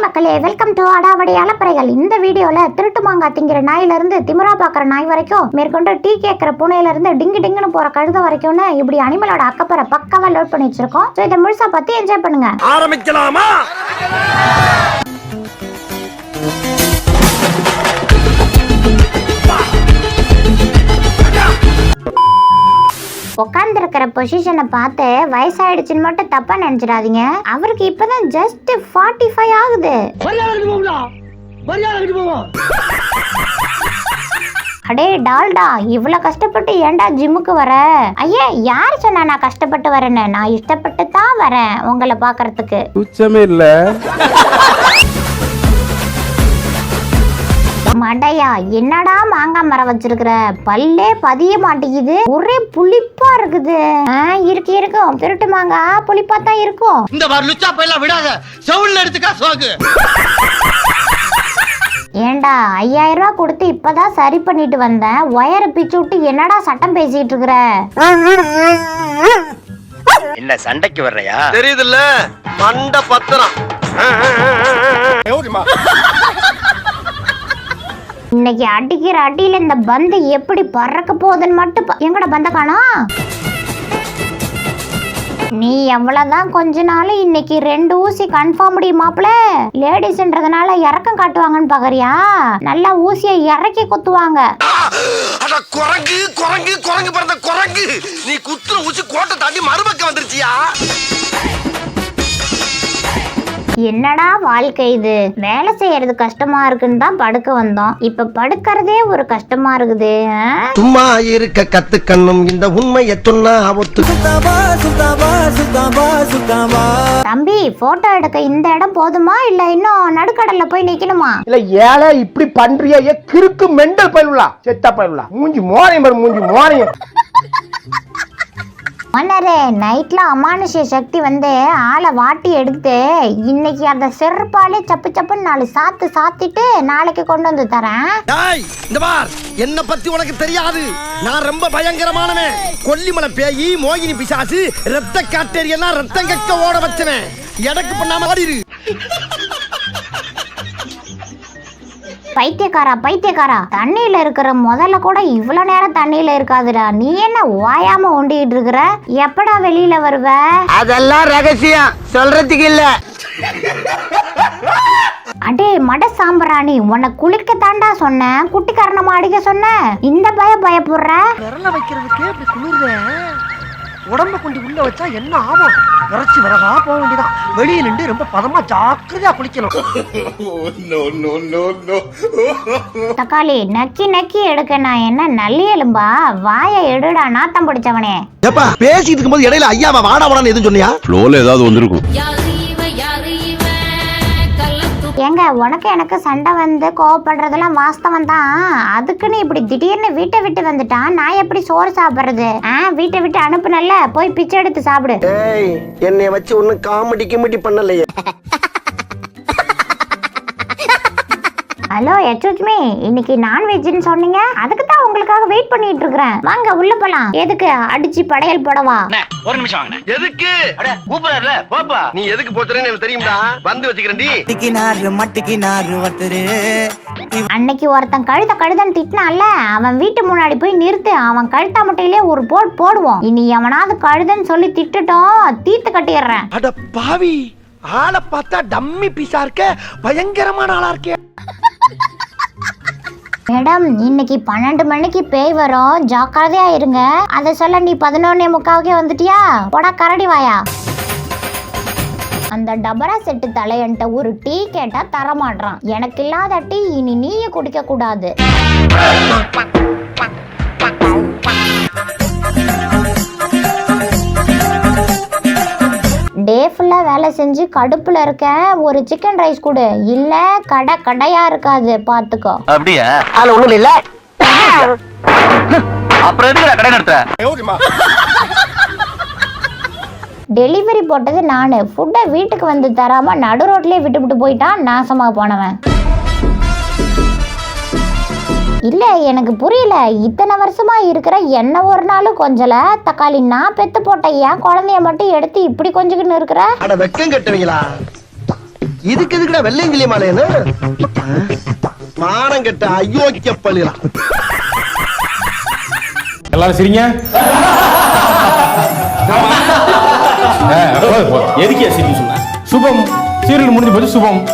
Hi மக்களே, welcome to அடாவடி அலப்பறைகள். இந்த வீடியோல திருட்டு மாங்காய் திங்கிற நாயில இருந்து திமிரா பாக்குற நாய் வரைக்கும், மேற்கொண்டு டீ கேட்கிற பூனையில இருந்து டிங்கு டிங்குன்னு போற கழுத வரைக்கும்னு இப்படி அனிமலோட அக்கப்பரை பக்காவா லோட் பண்ணி வச்சிருக்கோம். சோ இதை முழுசா பத்தி என்ஜாய் பண்ணுங்க. ஆரம்பிக்கலாமா? உட்கார்ந்துருக்கிற பொசிஷனை பார்த்து வயசாயிடுச்சுன்னு மட்டும் தப்பா நினைச்சிடாதீங்க. அவருக்கு இப்பதான் ஜஸ்ட் 45 ஆகுது. அடே டால்டா, இவ்வளவு கஷ்டப்பட்டு ஏன்டா ஜிம்முக்கு வர? ஐயா, யார் சொன்னா நான் கஷ்டப்பட்டு வரேன்னு? நான் இஷ்டப்பட்டு தான் வரேன் உங்களை பாக்குறதுக்கு. உச்சமே இல்ல மடையா, என்னடா மாங்காய் மரம் வச்சிருக்கிற? பல்லே பதிய மாட்டேங்குது, ஒரே புளிப்பா இருக்குது. இருக்கும் திருட்டு மாங்காய் புளிப்பா தான் இருக்கும். இந்த மாதிரி லுச்சா போயெல்லாம் விடாத, செவுல்ல எடுத்துக்கா சோக்கு. ஏண்டா 5000 ரூபாய் கொடுத்து இப்பதான் சரி பண்ணிட்டு வந்தேன், ஒயரை பிச்சு விட்டு என்னடா சட்டம் பேசிட்டு இருக்கிற? என்ன சண்டைக்கு வர்றையா? தெரியுதுல்ல, மண்ட பத்திரம். இன்னைக்கு அடிக்கிற அடியில இந்த பந்து எப்படி பறக்க போகுதுன்னு மட்டும் எங்கட பந்த காணோம். நீ எவ்வளவுதான் கொஞ்ச நாள் இன்னைக்கு 2 ஊசி கன்ஃபார்ம் முடியுமாப்ல. லேடிஸ்ன்றதுனால இறக்கம் காட்டுவாங்கன்னு பாக்குறியா? நல்லா ஊசியை இறக்கி குத்துவாங்க. குரங்கு குரங்கு குரங்கு பிறந்த குரங்கு, நீ குத்துற ஊசி கோட்டை தாண்டி மறுபக்கம் வந்துருச்சியா? என்னடா வாழ்க்கை இது? வேலை செய்யறது கஷ்டமா இருக்குன்னு தான் படுக்க வந்தோம், இப்ப படுக்கிறதே ஒரு கஷ்டமா இருக்குது. சும்மா இருக்க கத்துக்கணும், இந்த உண்மையை சொன்னா தம்பி, போட்டோ எடுக்க இந்த இடம் போதுமா இல்ல இன்னும் நடுக்கடல்ல போய் நிக்கணுமா? இல்ல ஏழை இப்படி பண்றியா? கிறுக்கு மெண்டல் பயிலுலா, செத்தா பயிலுலா, மூஞ்சி மோரையும் மூஞ்சி மோரையும். மன்னரே, நைட்ல அமானுஷ்ய சக்தி வந்து ஆளை வாட்டி எடுத்து இன்னைக்கு அந்த செருப்பாலே சப்பு சப்புன்னு 4 சாத்து சாத்திட்டு நாளைக்கு கொண்டு வந்து தரேன். இந்த பார், என்ன பத்தி உனக்கு தெரியாது. நான் ரொம்ப பயங்கரமானவன். கொல்லிமலை பேயி, மோகினி பிசாசு, ரத்த காட்டேரி எல்லாம் ரத்தம் கக்க ஓட வச்சவன். எடக்கு பண்ணாம ஆடிரு. பைத்தியக்காரா பைத்தியக்காரா, தண்ணியில இருக்கிற முதல்ல கூட இவ்வளவு நேரம் தண்ணியில இருக்காதுடா. நீ என்ன ஓயாம ஒண்டிட்டு இருக்கிற? எப்படா வெளியில வருவ? அதெல்லாம் ரகசியம், சொல்றதுக்கு இல்ல. அடே மட சாம்பிராணி, உன்னை குளிக்க தாண்டா சொன்னேன், குட்டி காரணமா அடிக்க சொன்ன. இந்த பயப்படுற? விரல வைக்கிறதுக்கே இப்படி குளிர்ற, உடம்ப கொண்டு உள்ள வச்சா என்ன ஆகும்? இறச்சி விறகா போக வேண்டியதான். வெளியே நின்று ரொம்ப பதமா ஜாக்கிரதையா குளிக்கணும். தக்காளி நக்கி நக்கி எடுக்க நான் என்ன நல்லி எலும்பா? வாயை எடுடா நாத்தம் பிடிச்சவனே. ஏப்பா, பேசிட்டு இருக்கும்போது இடையில ஐயாவா வாடா வாடான்னு எதுவும் சொன்னியா? ஃப்ளோல ஏதாவது வந்திருக்கும். ஏங்க, உனக்கு எனக்கு சண்டை வந்து கோவப்படுறதெல்லாம் வாஸ்தவம் தான். அதுக்குன்னு இப்படி திடீர்னு வீட்டை விட்டு வந்துட்டான், நான் எப்படி சோறு சாப்பிடுறது? வீட்டை விட்டு அனுப்புனல்ல, போய் பிச்சை எடுத்து சாப்பிடு. என்னைய வச்சு ஒன்னும் காமெடி கிமெடி பண்ணலையே. ஹலோ எக்ஸ்கியூஸ் இன்னைக்கு நான்வெஜ்னு சொன்னீங்க, அதுக்கு தான் உங்களுக்காக வெயிட் பண்ணிட்டு இருக்கிறேன். வாங்க உள்ள போலாம். எதுக்கு அடிச்சு படையல் போடவா? ஒரு நிமிஷம் வாங்க. எதுக்கு? கூப்பிடல போப்பா. நீ எதுக்கு போத்துறேன்னு எனக்கு தெரியும்டா, வந்து வச்சுக்கிறேன்டி. அன்னைக்கு ஒருத்தன் கழுதன்னு திட்டினான்ல, அவன் வீட்டு முன்னாடி போய் நிறுத்து, அவன் கழுத்தா முட்டையிலே ஒரு போடுவோம். இனி எவனாவது கழுதன்னு சொல்லி திட்டுட்டோம், தீர்த்து கட்டிடுறேன். அட பாவி, ஆளை பார்த்தா டம்மி பீஸா இருக்க, பயங்கரமான ஆளா இருக்கே. மேடம், இன்னைக்கு 12 மணிக்கு பேய் வரும், ஜாக்கிரதையா இருங்க. அதை சொல்ல நீ 11:45 வந்துட்டியா? போடா கரடி வாயா. அந்த டபரா செட்டு தலையன்ட்ட ஒரு டீ கேட்டா தரமாட்டான். எனக்கு இல்லாத டீ இனி நீயே குடிக்க கூடாது. டே ஃபுல்லா வேலை செஞ்சு கடுப்புல இருக்க, ஒரு சிக்கன் ரைஸ் கொடு, இல்ல கடையா இருக்காது பாத்துக்கோ. அப்படியா? அதுல ஒண்ணும் இல்ல. அப்புறம் எதுக்கு கடை நடத்த? டெலிவரி போட்டது நானு, ஃபுட்டை வீட்டுக்கு வந்து தராம நடு ரோட்லயே விட்டு போயிட்டான், நாசமா போனவன். இல்ல எனக்கு புரியல, இத்தனை வருஷமா இருக்கிற என்ன ஒரு நாளும் கொஞ்சல. தக்காளி, நான் பெத்து போட்ட என் குழந்தைய மட்டும் எடுத்து இப்படி கொஞ்சிக்கின்னு இருக்கிற. அட வெக்கம் கட்டுவீங்களா? இதுக்கு எதுக்குடா வெள்ளையங்கிலி மாலையன்னு மானம் கெட்ட அயோக்கிய பள்ளிலாம். எல்லாரும் சிரிங்க. எதுக்கே சிரின்னு சொன்ன? சுபம் சீரியல் முடிஞ்சு போச்சு. சுபம்